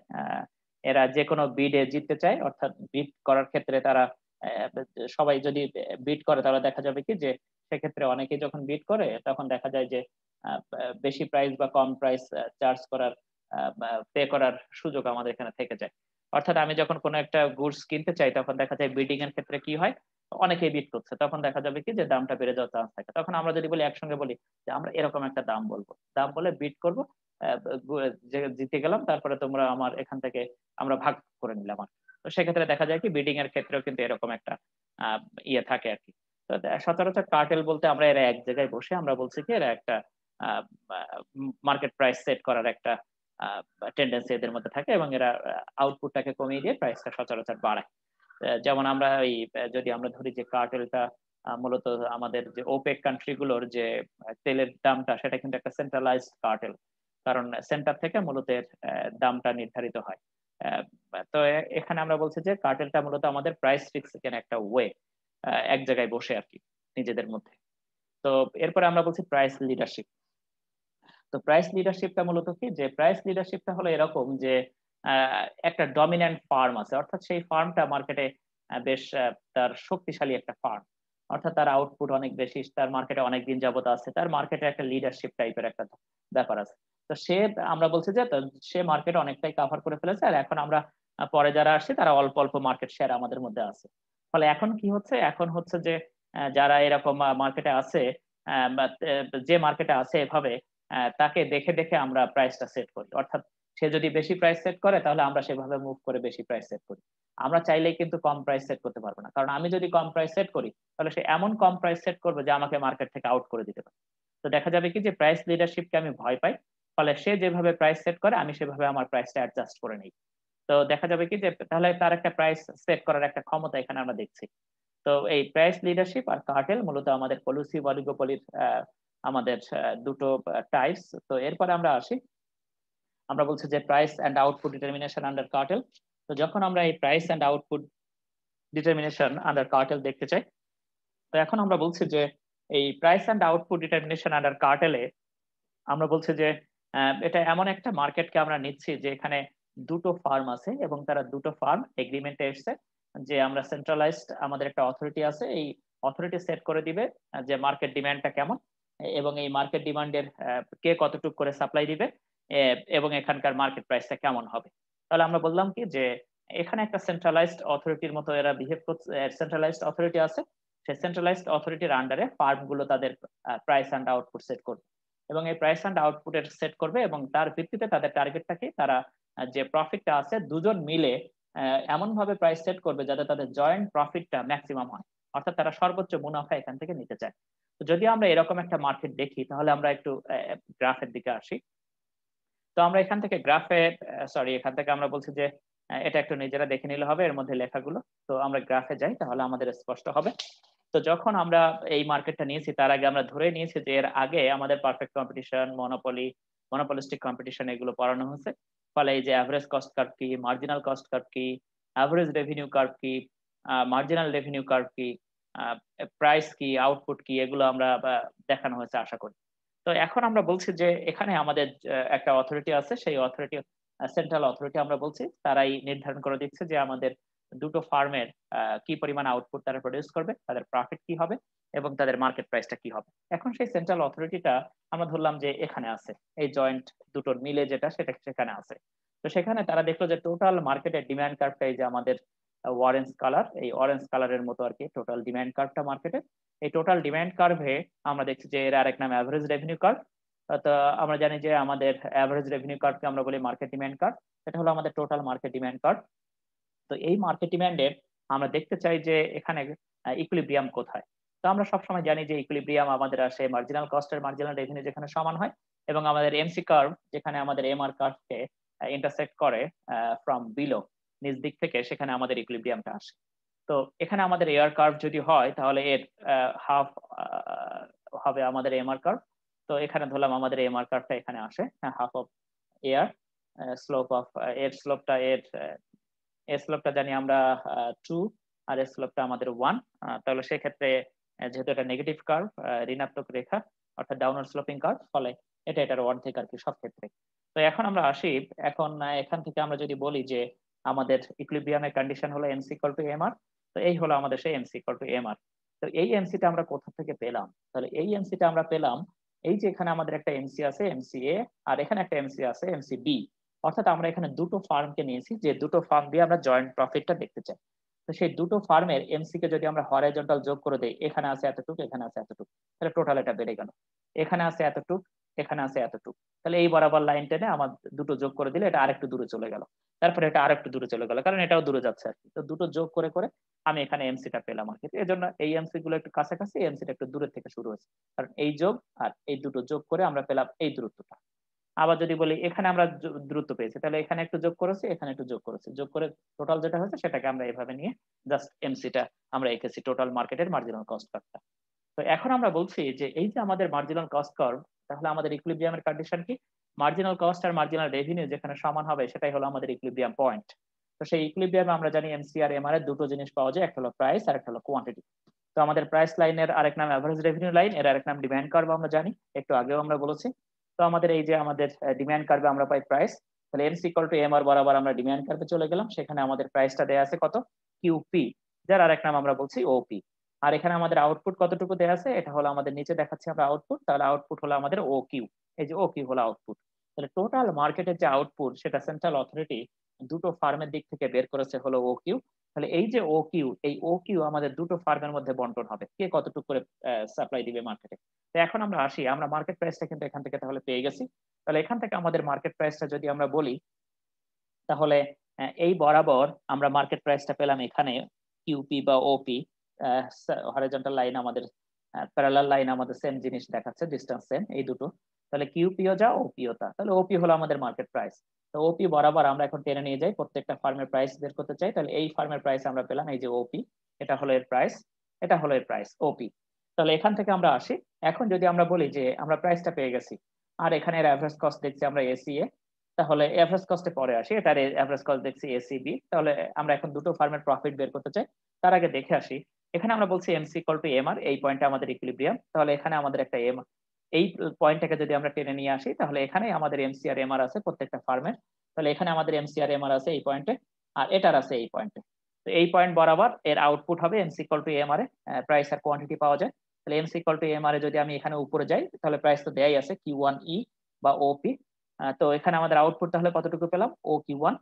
A: এরা যে কোনো বিডে জিততে চায়, অর্থাৎ বিড করার ক্ষেত্রে তারা সবাই যদি বিড করে, তাহলে দেখা যাবে কি যে সেক্ষেত্রে অনেকেই যখন বিড করে তখন দেখা যায় যে বেশি প্রাইস বা কম প্রাইস চার্জ করার, পে করার সুযোগ আমাদের এখানে থেকে যায়। অর্থাৎ আমি যখন কোনো একটা গুডস কিনতে চাই, তখন দেখা যায় বিডিং এর ক্ষেত্রে কি হয়, অনেকেই বিড করছে, তখন দেখা যাবে কি যে দামটা বেড়ে যাওয়ার চান্স থাকে। তখন আমরা যদি বলি, একসঙ্গে বলি যে আমরা এরকম একটা দাম বলবো, দাম বলে বিড করব, যে জিতে গেলাম, তারপরে তোমরা আমার এখান থেকে আমরা ভাগ করে নিলাম আর কি। তো সেক্ষেত্রে দেখা যায় কি বিডিং এর ক্ষেত্রেও কিন্তু এরকম একটা ইয়ে থাকে আর কি। তো সচরাচর কার্টেল বলতে আমরা এরা এক জায়গায় বসে, আমরা বলছি কি এরা একটা মার্কেট প্রাইস সেট করার একটা টেন্ডেন্সি এদের মধ্যে থাকে, এবং এরা আউটপুটটাকে কমিয়ে দিয়ে প্রাইসটা সচরাচর বাড়ায়। যেমন আমরা এই যদি আমরা ধরি যে কার্টেলটা মূলত আমাদের যে ওপেক কান্ট্রি গুলোর যে তেলের দামটা, সেটা কিন্তু একটা সেন্ট্রালাইজড কার্টেল, কারণ সেন্টার থেকে মূলত এর দামটা নির্ধারিত হয়। আহ, তো এখানে আমরা বলছি যে কার্টেলটা মূলত আমাদের প্রাইস ফিক্স কেন একটা ওয়ে, এক জায়গায় বসে আর কি, নিজেদের মধ্যে। তো এরপরে আমরা বলছি প্রাইস লিডারশিপ। তো প্রাইস লিডারশিপটা মূলত কি, যে প্রাইস লিডারশিপটা হলো এরকম যে একটা ডমিন্যান্ট ফার্ম আছে, অর্থাৎ সেই ফার্মটা মার্কেটে বেশ তার শক্তিশালী একটা ফার্ম, অর্থাৎ তার আউটপুট অনেক বেশি, তার মার্কেটে অনেক দিন যাবত আছে, তার মার্কেটে একটা লিডারশিপ টাইপের একটা ব্যাপার আছে। তো সে, আমরা বলছি যে সে মার্কেট অনেকটাই কাভার করে ফেলেছে, আর এখন আমরা পরে যারা আসছে তারা অল্প অল্প মার্কেট শেয়ার আমাদের মধ্যে আছে। ফলে এখন কি হচ্ছে, এখন হচ্ছে যে যারা এরকম মার্কেটে আছে, বা যে মার্কেটে আছে এভাবে, তাকে দেখে দেখে আমরা প্রাইসটা সেট করি। অর্থাৎ সে যদি বেশি প্রাইস সেট করে, তাহলে আমরা সেভাবে মুভ করে বেশি প্রাইস সেট করি। আমরা চাইলেই কিন্তু কম প্রাইস সেট করতে পারবো না, কারণ আমি যদি কম প্রাইস সেট করি, তাহলে সে এমন কম প্রাইস সেট করবে যে আমাকে মার্কেট থেকে আউট করে দিতে পারে। তো দেখা যাবে কি যে প্রাইস লিডারশিপকে আমি ভয় পাই, ফলে সে যেভাবে প্রাইস সেট করে আমি সেভাবে আমার প্রাইসটা অ্যাডজাস্ট করে নিই। তো দেখা যাবে কি যে তাহলে তার একটা প্রাইস সেট করার একটা ক্ষমতা এখানে আমরা দেখছি। তো এই প্রাইস লিডারশিপ আর কার্টেল মূলত আমাদের কলুসিভ অলিগোপলির আমাদের দুটো টাইপস। তো এরপরে আমরা আসি, আমরা বলছি যে price and output determination under cartel. তো যখন আমরা এই price and output determination under cartel দেখতে চাই, তো এখন আমরা বলছি যে এই price and output determination under কার্টেলে আমরা বলছি যে এটা এমন একটা মার্কেটকে আমরা নিচ্ছি যে এখানে দুটো ফার্ম আছে, এবং তারা দুটো ফার্ম এগ্রিমেন্টে এসছে যে আমরা সেন্ট্রালাইজড, আমাদের একটা অথরিটি আছে, এই অথরিটি সেট করে দিবে যে মার্কেট ডিমান্ডটা কেমন, এবং এই মার্কেট ডিমান্ডের কে কতটুকু করে সাপ্লাই দিবে, এবং এখানকার মার্কেট প্রাইসটা কেমন হবে। তাহলে আমরা বললাম কি যে এখানে একটা সেন্ট্রালাইজড অথরিটির মতো এরা বিহেভ করছে, সেন্ট্রালাইজড অথরিটি আছে, সেই সেন্ট্রালাইজড অথরিটির আন্ডারে ফার্ম গুলো তাদের প্রাইস অ্যান্ড আউটপুট সেট করবে, এবং এই প্রাইস অ্যান্ড আউটপুটের সেট করবে, এবং তার ভিত্তিতে তাদের টার্গেটটাকে তারা যে প্রফিটটা আছে দুজন মিলে এমন ভাবে প্রাইস সেট করবে যাতে তাদের জয়েন্ট প্রফিটটা ম্যাক্সিমাম হয়, অর্থাৎ তারা সর্বোচ্চ মুনাফা এখান থেকে নিতে চায়। তো যদি আমরা এরকম একটা মার্কেট দেখি, তাহলে আমরা একটু গ্রাফের দিকে আসি। তো আমরা এখান থেকে গ্রাফে, সরি, এখান থেকে আমরা বলছি যে এটা একটু নিজেরা দেখে নিলে হবে এর মধ্যে লেখাগুলো। তো আমরা গ্রাফে যাই, তাহলে আমাদের স্পষ্ট হবে। তো যখন আমরা এই মার্কেটটা নিয়েছি, তার আগে আমরা ধরে নিয়েছি যে এর আগে আমাদের পারফেক্ট কম্পিটিশন, মনোপলিস্টিক কম্পিটিশন এগুলো পড়ানো হয়েছে। ফলে এই যে অ্যাভারেজ কস্ট কার্ভ কি, মার্জিনাল কস্ট কার্ভ কি, অ্যাভারেজ রেভিনিউ কার্ভ কি, মার্জিনাল রেভিনিউ কার্ভ কি, প্রাইস কি, আউটপুট কি, এগুলো আমরা দেখানো হয়েছে আশা করি। তো এখন আমরা বলছি যে এখানে আমাদের একটা অথরিটি আছে, সেই অথরিটি, সেন্ট্রাল অথরিটি আমরা বলছি, তারাই নির্ধারণ করে দিচ্ছে যে আমাদের দুটো ফার্মের কি পরিমাণ আউটপুট তারা প্রডিউস করবে, তাদের প্রফিট কি হবে এবং তাদের মার্কেট প্রাইসটা কি হবে। এখন সেই সেন্ট্রাল অথরিটিটা আমরা ধরলাম যে এখানে আছে, এই জয়েন্ট দুটোর মিলে যেটা সেটা সেখানে আছে। তো সেখানে তারা দেখলো যে টোটাল মার্কেটের ডিমান্ড কার্ভটা এই যে আমাদের অরেঞ্জ কালার, এই অরেঞ্জ কালারের মতো আর কি টোটাল ডিমান্ড কার্ভটা মার্কেটে। এই টোটাল ডিমান্ড কার্ভে আমরা দেখছি যে এর আরেক নাম অ্যাভারেজ রেভিনিউ কার্ভ। তো আমরা জানি যে আমাদের অ্যাভারেজ রেভিনিউ কার্ভকে আমরা বলি মার্কেট ডিমান্ড কার্ভ। এটা হলো আমাদের টোটাল মার্কেট ডিমান্ড কার্ভ। তো এই মার্কেট ডিমান্ডের আমরা দেখতে চাই যে এখানে ইকুইলিব্রিয়াম কোথায়। তো আমরা সবসময় জানি যে ইকুইলিব্রিয়াম আমাদের আসে মার্জিনাল কস্টের মার্জিনাল রেভিনিউ যেখানে সমান হয়, এবং আমাদের এমসি কার্ভ যেখানে আমাদের এমআর কার্ভকে ইন্টারসেক্ট করে ফ্রম বিলো, নিচ দিক থেকে, সেখানে আমাদের ইকুইলিব্রিয়ামটা আসে। তো এখানে আমাদের এয়ার কার্ভ যদি হয় তাহলে এর হাফ হবে আমাদের এমআর কার্ভ। তো এখানে ধরলাম আমাদের এমআর কার্ভটা এখানে আসে, half of air slope of এর স্লোপটা এর স্লোপটা জানি আমরা 2 আর এর স্লোপটা আমাদের 1। তাহলে সেক্ষেত্রে যেহেতু এটা নেগেটিভ কার্ভ, ঋণাত্মক রেখা অর্থাৎ ডাউনওয়ার্ড স্লোপিং কার্ভ, ফলে এটার অর্ধেক আর কি সব ক্ষেত্রে। তো এখন আমরা আসি, এখন এখান থেকে আমরা যদি বলি যে আমাদের ইকুইলিব্রিয়ামের কন্ডিশন হলো এমসি ইকুয়াল টু এমআর, তো এই হলো আমাদের সেই এমসি ইকুয়াল টু এমআর। তো এই এমসিটা আমরা কোথা থেকে পেলাম? তাহলে এই এমসিটা আমরা পেলাম এই যে এখানে আমাদের একটা এমসি আছে এমসি এ, আর এখানে একটা এমসি আছে এমসি বি। অর্থাৎ আমরা এখানে দুটো ফার্মকে নিয়েছি, যে দুটো ফার্ম দিয়ে আমরা জয়েন্ট প্রফিটটা দেখতে চাই। তো সেই দুটো ফার্মের এমসি কে যদি আমরা হরাইজন্টাল যোগ করে দেই, এখানে আছে এতটুকু, এখানে আছে এতটুকু, তাহলে টোটাল এটা বেড়ে গেল। এখানে আছে এতটুকু, এখানে আছে এতটুকু, তাহলে এই বরাবর লাইন টেনে আমার দুটো যোগ করে দিলে এটা আরেকটু দূরে চলে গেল, তারপরে এটা আরেকটু দূরে চলে গেল, কারণ এটাও দূরে যাচ্ছে আর কি। তো দুটো যোগ করে করে আমি এখানে এমসিটা পেলাম আর কি। এই জন্য এই এমসি গুলো একটু কাছাকাছি, এমসিটা একটু দূরের থেকে শুরু হয়েছে, কারণ এই যোগ আর এই দুটো যোগ করে আমরা পেলাম এই দূরত্বটা। আবার যদি বলি এখানে আমরা দূরত্ব পেয়েছি, তাহলে এখানে একটু যোগ করেছি, এখানে একটু যোগ করেছি, যোগ করে টোটাল যেটা হয়েছে সেটাকে আমরা এভাবে নিয়ে জাস্ট এমসিটা আমরা এঁকেছি টোটাল মার্কেটের মার্জিনাল কস্ট কার্ভটা। তো এখন আমরা বলছি যে এই যে আমাদের মার্জিনাল কস্ট কার্ভ, তাহলে আমাদের ইকুইলিব্রিয়ামের কন্ডিশন কি? মার্জিনাল কস্ট আর মার্জিনাল রেভিনিউ যেখানে সমান হবে সেটাই হলো আমাদের ইকুইলিব্রিয়াম পয়েন্ট। তো সেই ইকুইলিব্রিয়ামে আমরা জানি এমসি আর এমআর এর দুটো জিনিস পাওয়া যায়, একটা হলো প্রাইস আর একটা হলো কোয়ান্টিটি। তো আমাদের প্রাইস লাইনের আরেক নাম অ্যাভারেজ রেভিনিউ লাইন, এর আরেক নাম ডিমান্ড কার্ভ আমরা জানি, একটু আগেও আমরা বলেছি। তো আমাদের এই যে আমাদের ডিমান্ড কার্ভে আমরা পাই প্রাইস, তাহলে এমসি ইকুয়াল টু এমআর বরাবর আমরা ডিমান্ড কার্ভে চলে গেলাম, সেখানে আমাদের প্রাইসটা দেয়া আছে কত? কিউপি, যার আরেক নাম আমরা বলছি ওপি। আর এখানে আমাদের আউটপুট কতটুকু দেয়া আছে, এটা হলো আমাদের নিচে দেখাচ্ছি আমরা আউটপুট, তাহলে আউটপুট হলো আমাদের ও কিউ। এই যে ও কিউ হলো আউটপুট। তাহলে টোটাল মার্কেটের যে আউটপুট সেটা সেন্ট্রাল অথরিটি দুটো ফার্মের দিক থেকে বের করেছে হলো ও কিউ। তাহলে এই যে ও কিউ, এই ও কিউ আমাদের দুটো ফার্মের মধ্যে বন্টন হবে, কে কতটুকু করে সাপ্লাই দিবে মার্কেটে। তো এখন আমরা আসি, আমরা মার্কেট প্রাইসটা কিন্তু এখান থেকে তাহলে পেয়ে গেছি। তাহলে এখান থেকে আমাদের মার্কেট প্রাইসটা যদি আমরা বলি, তাহলে এই বরাবর আমরা মার্কেট প্রাইসটা পেলাম এখানে কিউপি বা ওপি, হরিজন্টাল লাইন আমাদের, প্যারালাল লাইন আমাদের সেম জিনিস দেখাচ্ছে, ডিসটেন্স সেম এই দুটো। তাহলে কিউপিও যা ওপিও তা, তাহলে ওপি হলো আমাদের মার্কেট প্রাইস। তো ওপি বরাবর আমরা এখন টেনে নিয়ে যাই, প্রত্যেকটা ফার্মের প্রাইস বের করতে চাই। তাহলে এই ফার্মের প্রাইস আমরা পেলাম এই যে ওপি, এটা হলো এর প্রাইস, এটা হলো এর প্রাইস ওপি। তাহলে এখান থেকে আমরা আসি, এখন যদি আমরা বলি যে আমরা প্রাইসটা পেয়ে গেছি আর এখানে এর অ্যাভারেজ কস্ট দেখছি আমরা এসিএ, তাহলে এভারেজ কস্টে পরে আসি, এটার এভারেজ কস্ট দেখছি এসিবি। তাহলে আমরা এখন দুটো ফার্মের প্রফিট বের করতে চাই, তার আগে দেখে আসি এখানে আমরা বলছি এমসি ইকুয়াল টু এমআর, এই পয়েন্টে আমাদের ইকুইলিব্রিয়াম। তাহলে এখানে আমাদের একটা এম, এই পয়েন্টটাকে যদি আমরা টেনে নিয়ে আসি, তাহলে এখানে আমাদের এমসি আর এমআর আছে প্রত্যেকটা ফার্মের। তাহলে এখানে আমাদের এমসি আর এমআর আছে এই পয়েন্টে, আর এটার আছে এই পয়েন্টে। তো এই পয়েন্ট বরাবর এর আউটপুট হবে এমসি ইকুয়াল টু এমআর এ, প্রাইস আর কোয়ান্টিটি পাওয়া যায়। তাহলে এমসি ইকুয়াল টু এমআর এ যদি আমি এখানে উপরে যাই, তাহলে প্রাইস তো দেয়াই আছে কিউ ওয়ান ই বা ওপি। তো এখানে আমাদের আউটপুট তাহলে কতটুকু পেলাম? O Q one.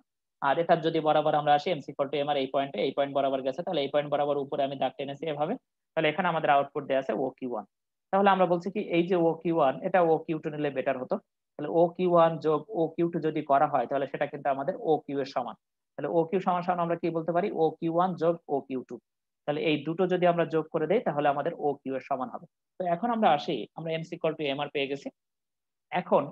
A: আর এটার যদি বরাবর আমরা আসি এমসি ইকুয়াল টু এমআর এই পয়েন্টে, এই পয়েন্ট বরাবর গেছে, তাহলে এই পয়েন্ট বরাবর উপরে আমি দাগ টেনেছি এভাবে। তাহলে এখানে আমাদের আউটপুট দেওয়া আছে ও কিউ ওয়ান। তাহলে আমরা বলছি কি এই যে ও কিউ ওয়ান, এটা ও কিউ টু নিলে বেটার হতো। তাহলে ও কিউ ওয়ান যোগ ও কিউ টু যদি করা হয় তাহলে সেটা কিন্তু আমাদের ও কিউ এর সমান। তাহলে ও কিউ সমান সমান আমরা কি বলতে পারি? ও কিউ ওয়ান যোগ ও কিউ টু। তাহলে এই দুটো যদি আমরা যোগ করে দেই তাহলে আমাদের ও কিউ এর সমান হবে। তো এখন আমরা আসি, আমরা এমসি ইকুয়াল টু এমআর পেয়ে গেছি। এখন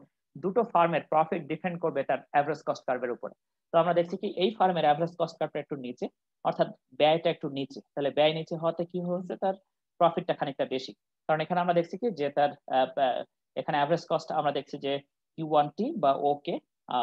A: দুটো ফার্মের প্রফিট ডিপেন্ড করবে তার অ্যাভারেজ কস্ট কার্ভের উপরে। তো আমরা দেখছি কি এই ফার্মের অ্যাভারেজ কস্ট কার্ভটা একটু নিচে, অর্থাৎ ব্যয়টা একটু নিচে। তাহলে ব্যয় নিচে হওয়াতে কি হচ্ছে, তার প্রফিটটা খানিকটা বেশি। কারণ এখানে আমরা দেখছি কি যে তার এখানে অ্যাভারেজ কস্ট আমরা দেখছি যে কিউ ওয়ান টি বা ওকে,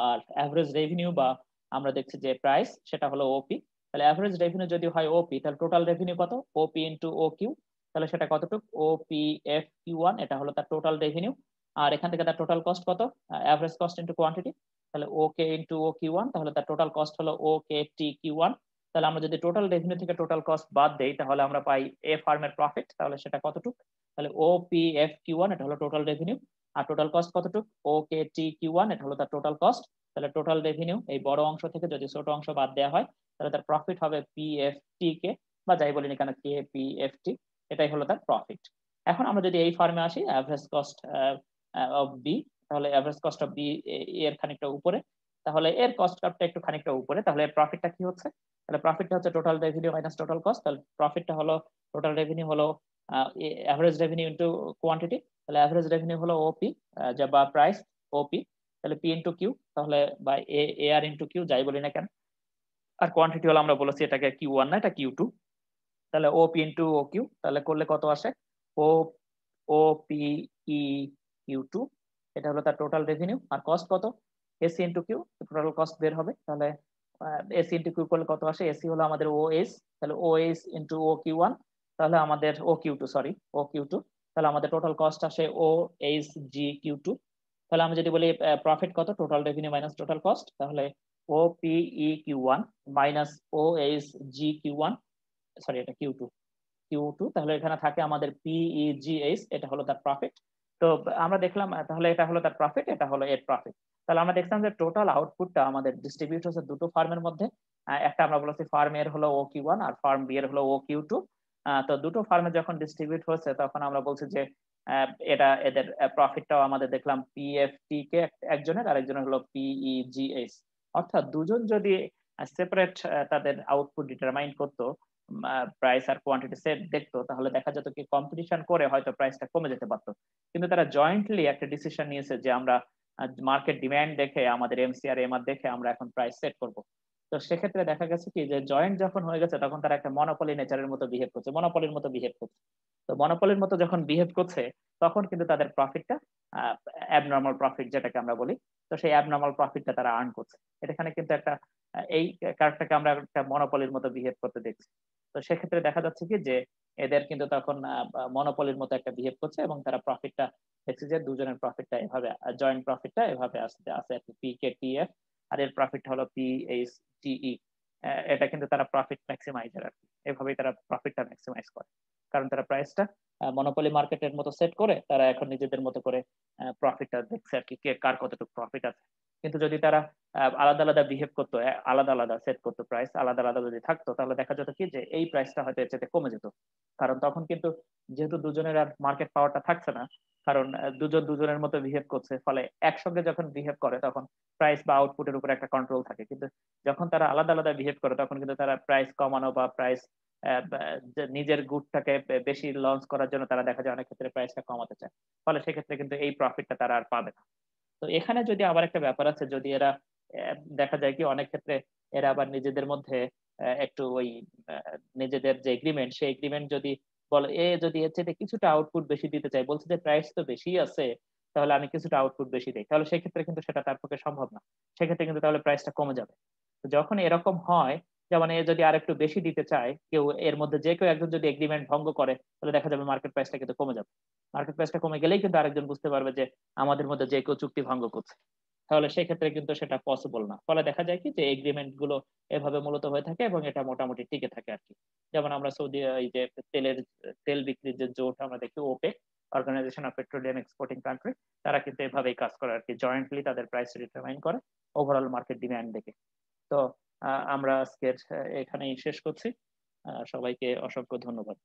A: আর অ্যাভারেজ রেভিনিউ বা আমরা দেখছি যে প্রাইস সেটা হলো ওপি। তাহলে অ্যাভারেজ রেভিনিউ যদি হয় ওপি, তাহলে টোটাল রেভিনিউ কত? ওপি ইন্টু ও কিউ। তাহলে সেটা কতটুকু? ওপি এফ কিউ ওয়ান, এটা হলো তার টোটাল রেভিনিউ। আর এখান থেকে তার টোটাল কস্ট কত? Average cost into quantity. তাহলে ও কে ইন্টু ও কিউ ওয়ান, তাহলে তার টোটাল কস্ট হলো ও কে টি কিউ ওয়ান। তাহলে আমরা যদি টোটাল রেভিনিউ থেকে টোটাল কস্ট বাদ দেই তাহলে আমরা পাই এ ফার্মের প্রফিট, তাহলে সেটা কতটুকু? তাহলে OPF Q1 এটা হলো টোটাল রেভিনিউ, আর টোটাল কস্ট কতটুকু? OKTQ1 এটা হলো তার টোটাল কস্ট। তাহলে টোটাল রেভিনিউ এই বড় অংশ থেকে যদি ছোট অংশ বাদ দেওয়া হয় তাহলে তার প্রফিট হবে PFTK, বা যাই বলি না কেন KPFT, এটাই হলো তার প্রফিট। এখন আমরা যদি এই ফার্মে আসি অ্যাভারেজ কস্ট অফ বি, তাহলে অ্যাভারেজ কস্ট অফ বি এর খানিকটা উপরে, তাহলে এর কস্ট কার্ভটা একটু খানিকটা উপরে, তাহলে এর প্রফিটটা কি হচ্ছে? তাহলে প্রফিটটা হচ্ছে total revenue minus total cost. তাহলে প্রফিটটা হলো টোটাল রেভিনিউ হলো অ্যাভারেজ রেভিনিউ ইনটু কোয়ান্টিটি, তাহলে অ্যাভারেজ রেভিনিউ হলো ওপি, যা বা প্রাইস ওপি, তাহলে পি ইনটু কিউ, তাহলে বা এ আর ইনটু কিউ যাই বলি না কেন, আর কোয়ান্টিটি হলো আমরা বলেছি এটাকে Q1 না এটা Q2, তাহলে ওপি ইনটু ও কিউ, তাহলে করলে কত আসে? ও OPE Q2, এটা হলো তার টোটাল রেভিনিউ, আর কস্ট কত? AC into Q, total cost বের হবে, তাহলে এসি ইনটু কিউ করলে কত আসে? এসি হলো আমাদের ওএস, তাহলে ওএস ইনটু OQ1, তাহলে আমাদের OQ2, সরি OQ2, তাহলে আমাদের টোটাল কস্ট আসে OHGQ2। তাহলে আমি যদি বলি প্রফিট কত? Total revenue minus total cost, তাহলে OPEQ1 মাইনাস OHGQ1, সরি এটা কিউ টু, তাহলে এখানে থাকে আমাদের PEGH, এটা হলো তার প্রফিট। তো আমরা দেখলাম তাহলে এটা হলো তার প্রফিট, এটা হলো এর প্রফিট। তাহলে আমরা দেখলাম যে টোটাল আউটপুটটা আমাদের ডিস্ট্রিবিউট হচ্ছে দুটো ফার্মের মধ্যে, একটা আমরা বলেছি ফার্ম এর হলো OQ1 আর ফার্ম বি এর হলো OQ2। তো দুটো ফার্মে যখন ডিস্ট্রিবিউট হচ্ছে তখন আমরা বলছি যে এটা এদের প্রফিটটাও আমাদের দেখলাম PFT কে একজনের, আর একজনের হলো PEGH, অর্থাৎ দুজন যদি সেপারেট তাদের আউটপুট ডিটারমাইন করতো, প্রাইস আর কোয়ান্টিটি সেট দেখতো, তাহলে দেখা যেত কি কম্পিটিশন করে হয়তো প্রাইসটা কমে যেতে পারতো। কিন্তু তারা জয়েন্টলি একটা ডিসিশন নিয়েছে যে আমরা মার্কেট ডিমান্ড দেখে, আমাদের এমসিআর এমআর দেখে আমরা এখন প্রাইস সেট করব। তো সেক্ষেত্রে দেখা গেছে কি যে জয়েন্ট যখন হয়ে গেছে তখন তারা একটা মনোপলি নেচারের মতো বিহেভ করছে, মনোপলির মতো বিহেভ করছে। তো মনোপলির মতো যখন বিহেভ করছে তখন কিন্তু তাদের প্রফিটটা অ্যাবনর্মাল প্রফিট যেটাকে আমরা বলি, তো সেই অ্যাবনর্মাল প্রফিটটা তারা আর্ন করছে। এখানে কিন্তু একটা এই কার্ডটাকে আমরা একটা মনোপলির মতো বিহেভ করতে দেখছি। তো সেক্ষেত্রে দেখা যাচ্ছে কি যে এদের কিন্তু তখন মনোপলির মতো একটা বিহেভ করছে, এবং তারা প্রফিটটা দেখছে যে দুজনের প্রফিটটা এভাবে, জয়েন্ট প্রফিটটা এভাবে আসছে আছে আর কি, PKTF, আর এর প্রফিটটা হলো PHTE। এটা কিন্তু তারা প্রফিট ম্যাক্সিমাইজার আর কি, এভাবেই তারা প্রফিটটা ম্যাক্সিমাইজ করে, কারণ তারা প্রাইসটা মনোপলি মার্কেটের মতো সেট করে তারা এখন নিজেদের মতো করে প্রফিটটা দেখছে আর কি, কে কার কতটুকু প্রফিট আছে। কিন্তু যদি তারা আলাদা আলাদা বিহেভ করতো, আলাদা আলাদা সেট করতো প্রাইস, আলাদা আলাদা যদি থাকতো, তাহলে দেখা যেত কি যে এই প্রাইসটা হয়তো এর চাইতে কমে যেত। কারণ তখন কিন্তু যেহেতু দুজনের আর মার্কেট পাওয়ারটা থাকছে না, কারণ দুজন দুজনের মতো বিহেভ করছে, ফলে একসঙ্গে যখন বিহেভ করে তখন প্রাইস বা আউটপুটের উপর একটা কন্ট্রোল থাকে। কিন্তু যখন তারা আলাদা আলাদা বিহেভ করে তখন কিন্তু তারা প্রাইস কমানো বা প্রাইস নিজের গুডটাকে বেশি লঞ্চ করার জন্য তারা দেখা যায় অনেক ক্ষেত্রে প্রাইসটা কমাতে চায়, ফলে সেক্ষেত্রে কিন্তু এই প্রফিটটা তারা আর পাবে না। তো এখানে যদি আবার একটা ব্যাপার আছে, যদি এরা দেখা যায় কি অনেক ক্ষেত্রে এরা আবার নিজেদের মধ্যে একটু ওই নিজেদের যে এগ্রিমেন্ট, সেই এগ্রিমেন্ট যদি বলে যদি এর চাইতে কিছুটা আউটপুট বেশি দিতে চাই, বলছে যে প্রাইস তো বেশি আছে, তাহলে আমি কিছুটা আউটপুট বেশি দিই, তাহলে সেক্ষেত্রে কিন্তু সেটা তার পক্ষে সম্ভব না। সেক্ষেত্রে কিন্তু তাহলে প্রাইসটা কমে যাবে। তো যখন এরকম হয়, যেমন এ যদি আরেকটু বেশি দিতে চায় কেউ, এর মধ্যে যে কেউ একজন যদি এগ্রিমেন্ট ভঙ্গ করে, তাহলে দেখা যাবে মার্কেট প্রাইসটা কিন্তু কমে যাবে। মার্কেট প্রাইসটা কমে গেলেই কিন্তু আরেকজন বুঝতে পারবে যে আমাদের মধ্যে যে কেউ চুক্তি ভঙ্গ করছে, তাহলে সেক্ষেত্রে কিন্তু সেটা পসিবল না। ফলে দেখা যায় কি যে এগ্রিমেন্ট গুলো এভাবে মূলত হয়ে থাকে এবং এটা মোটামুটি টিকে থাকে আর কি। যেমন আমরা সৌদি এই যে তেল বিক্রির যে জোট আমরা দেখি, OPEC, organisation of petroleum exporting country, তারা কিন্তু এভাবেই কাজ করে আর কি, জয়েন্টলি তাদের প্রাইস ডিটারমাইন করে ওভারঅল মার্কেট ডিমান্ড দেখে। তো আমরা আজকের এখানেই শেষ করছি। সবাইকে অসংখ্য ধন্যবাদ।